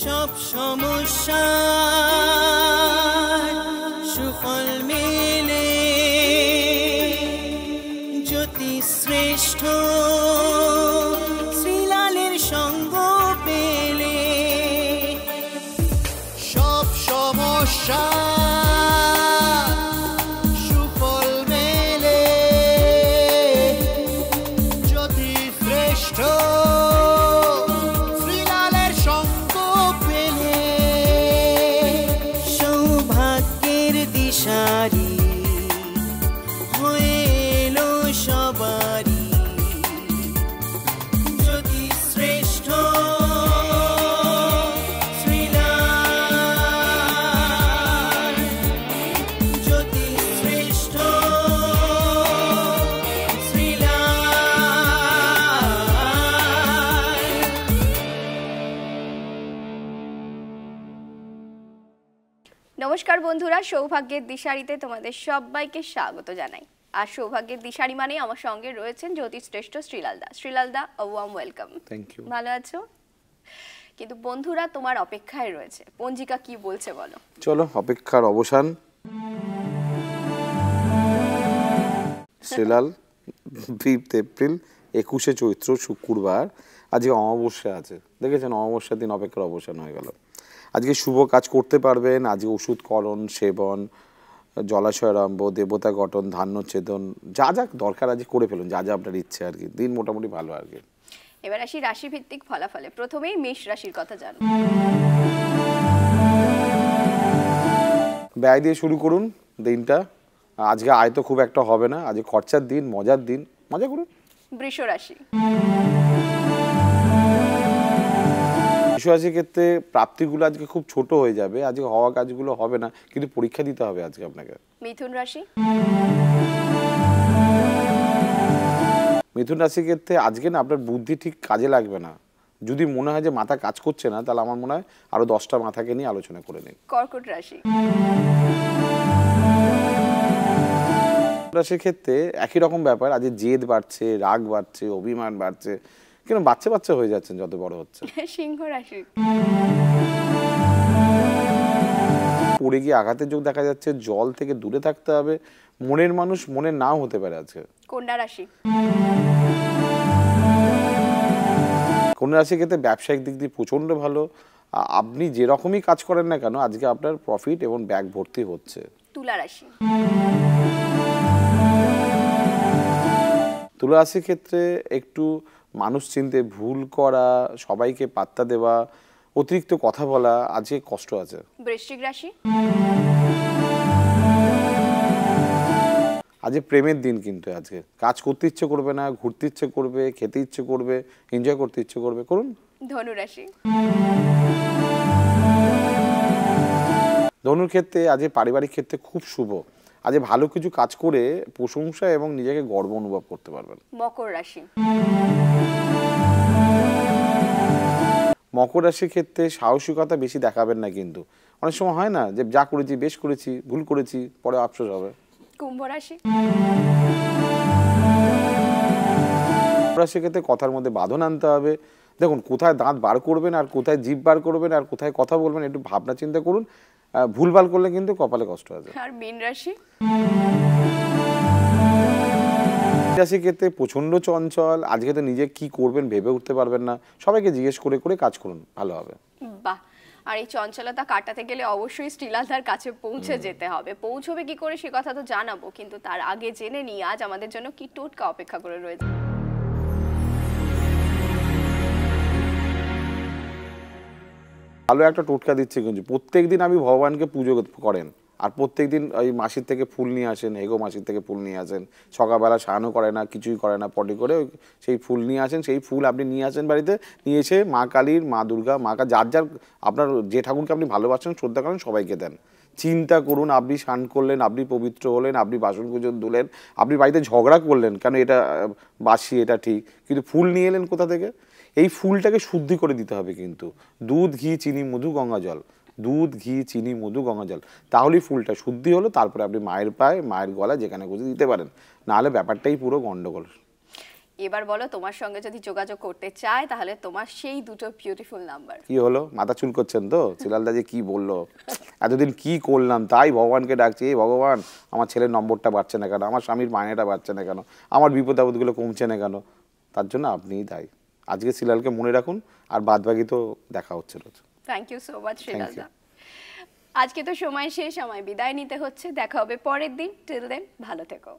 সব সমস্যা সুফল মেলে জ্যোতি শ্রেষ্ঠ শ্রীলালের সঙ্গ পেলে সব সমস্যা সুফল মেলে জ্যোতি শ্রেষ্ঠ শ্রীলালের সঙ্গ পেলে সৌভাগ্যের দিশারি হয়ে এলো সবারই জ্যোতি শ্রেষ্ঠ শ্রীলাল জ্যোতি শ্রেষ্ঠ নমস্কার বন্ধুরা, সৌভাগ্যের দিশারিতে তোমাদের সবাইকে স্বাগত জানাই। আর সৌভাগ্যের দিশারি মানে আমার সঙ্গে রয়েছেন জ্যোতিশ্রেষ্ঠ শ্রীলালদা। শ্রীলালদা, a warm welcome. Thank you. ভালো আছো? কিন্তু বন্ধুরা তোমার অপেক্ষায় রয়েছে, পঞ্জিকা কি বলছে বলো। চলো, অপেক্ষার অবসান। শ্রীলাল 5 এপ্রিল 21 চৈত্র শুক্রবার, আজকে অমাবস্যা আছে। দেখেছেন, অমাবস্যার দিন অপেক্ষার অবসান হয়ে গেল। আজকে শুভ কাজ করতে পারবেন। আজকে ওষুধকরণ সেবন, জলাশয়ারম্ভ, দেবতা গঠন, ধান্যচ্ছেদন, যা যা দরকার আজকে করে ফেলুন, যা যা আপনার ইচ্ছে আর কি। দিন মোটামুটি ভালো আর কি। এবার আসি রাশি ভিত্তিক ফলাফলে। প্রথমেই মেষ রাশির কথা জানো। ব্যয় দিয়ে শুরু করুন দিনটা। আজকে আয় তো খুব একটা হবে না, আজকে খরচার দিন, মজার দিন, মজা করুন। বৃষ রাশি। বৃষ রাশির ক্ষেত্রে প্রাপ্তিগুলো আজকে খুব ছোট হয়ে যাবে। আজকে হওয়া কাজগুলো হবে না, কিন্তু পরীক্ষা দিতে হবে আজকে আপনাকে। মিথুন রাশি। মিথুন রাশির ক্ষেত্রে আজকে না আপনার বুদ্ধি ঠিক কাজে লাগবে না। যদি মনে হয় যে মাথা কাজ করছে না, তাহলে আমার মনে হয় আরো 10টা মাথাকে নিয়ে আলোচনা করে নিন। কর্কট রাশি। রাশির ক্ষেত্রে একই রকম ব্যাপার। আজকে জেদ বাড়ছে, রাগ বাড়ছে, অভিমান বাড়ছে, কেন বাচ্চা বাচ্চা হয়ে যাচ্ছেন যত বড় হচ্ছে। সিংহ রাশি। পড়ে গিয়ে আঘাতের যোগ দেখা যাচ্ছে। জল থেকে দূরে থাকতে হবে। মনের মানুষ মনের নাও হতে পারে আজকে। কন্যা রাশি। কন্যা রাশির ক্ষেত্রে ব্যবসায়িক দিক দিয়ে প্রচন্ড ভালো। আপনি যেরকমই কাজ করেন না কেন, আজকে আপনার প্রফিট এবং ব্যাগ ভর্তি হচ্ছে। তুলা রাশি। তুলা রাশির ক্ষেত্রে একটু মানুষ চিনতে ভুল করা, সবাইকে পাত্তা দেওয়া, অতিরিক্ত কথা বলা, আজকে কষ্ট আছে। বৃশ্চিক রাশি। আজকে প্রেমের দিন, কিন্তু আজকে কাজ করতে ইচ্ছে করবে না, ঘুরতে ইচ্ছে করবে, খেতে ইচ্ছে করবে, এনজয় করতে ইচ্ছে করবে, করুন। ধনু রাশি। ধনুর ক্ষেত্রে আজকে পারিবারিক ক্ষেত্রে খুব শুভ। আজকে ভালো কিছু কাজ করে প্রশংসা এবং নিজেকে গর্ব অনুভব করতে পারবেন। মকর রাশি। মকর রাশির ক্ষেত্রে সাহসিকতা বেশি দেখাবেন না, কিন্তু অনেক সময় হয় না যে যা করেছি বেশ করেছি, ভুল করেছি, পরে আফসোস হবে। কুম্ভ রাশি। রাশির ক্ষেত্রে কথার মধ্যে বাঁধন আনতে হবে। দেখুন, কোথায় দাঁত বার করবেন আর কোথায় জিভ বার করবেন আর কোথায় কথা বলবেন, একটু ভাবনা চিন্তা করুন। ভুলভাল করলে কিন্তু কপালে কষ্ট আছে। আর মীন রাশি। রাশির ক্ষেত্রে প্রচন্ড চঞ্চল। আজকে তো নিজে কি করবেন ভেবে উঠতে পারবেন না। সবাইকে জিজ্ঞেস করে করে কাজ করুন, ভালো হবে। বাহ। আর এই চঞ্চলতা কাটাতে গেলে অবশ্যই শ্রীলালদার কাছে পৌঁছে যেতে হবে। পৌঁছবে কি করে সে কথা তো জানাবো, কিন্তু তার আগে জেনে নিই আজ আমাদের জন্য কি টোটকা অপেক্ষা করে রয়েছে। ভালো একটা টোটকা দিচ্ছে, কিন্তু প্রত্যেকদিন আমি ভগবানকে পুজো করেন, আর প্রত্যেকদিন ওই মাসির থেকে ফুল নিয়ে আসেন, এগো মাসির থেকে ফুল নিয়ে আসেন। সকালবেলা স্নানও করে না, কিছুই করে না, পটি করে সেই ফুল নিয়ে আসেন। সেই ফুল আপনি নিয়ে আসেন বাড়িতে, নিয়ে এসে মা কালীর, মা দুর্গা, মা যার যার আপনার যে ঠাকুরকে আপনি ভালোবাসেন, শ্রদ্ধা করেন, সবাইকে দেন। চিন্তা করুন, আপনি স্নান করলেন, আপনি পবিত্র হলেন, আপনি বাসন কুসন ধুলেন, আপনি বাড়িতে ঝগড়া করলেন কেন এটা বাসি, এটা ঠিক, কিন্তু ফুল নিয়ে এলেন কোথা থেকে? এই ফুলটাকে শুদ্ধি করে দিতে হবে। কিন্তু দুধ, ঘি, চিনি, মধু, গঙ্গা জল, দুধ, ঘি, চিনি, মধু, গঙ্গা জল, তাহলেই ফুলটা শুদ্ধি হলো। তারপরে আপনি মায়ের পায়ে, মায়ের গলায় যেখানে খুশি দিতে পারেন, নাহলে ব্যাপারটাই পুরো গন্ডগোল। এবার বলো তোমার সঙ্গে যদি যোগাযোগ করতে চায় তাহলে তোমার সেই দুটো বিউটিফুল নাম্বার। কি হলো, মাথা চুল করছেন তো? শিলালদা যে কি বললো, এতদিন কি করলাম, তাই ভগবানকে ডাকছি, এই ভগবান আমার ছেলের নম্বরটা বাড়ছে না কেন, আমার স্বামীর মায়নাটা বাড়ছে না কেন, আমার বিপদ আপদগুলো কমছে না কেন? তার জন্য আপনিই দায়ী। আজকে শিলালকে মনে রাখুন, আর বাদ বাকি তো দেখা হচ্ছে রোজ। থ্যাংক ইউ সো মাচ শ্রীলালদা। আজকে তো সময় শেষ, আমায় বিদায় নিতে হচ্ছে। দেখা হবে পরের দিন। টিল দেন ভালো থেকো।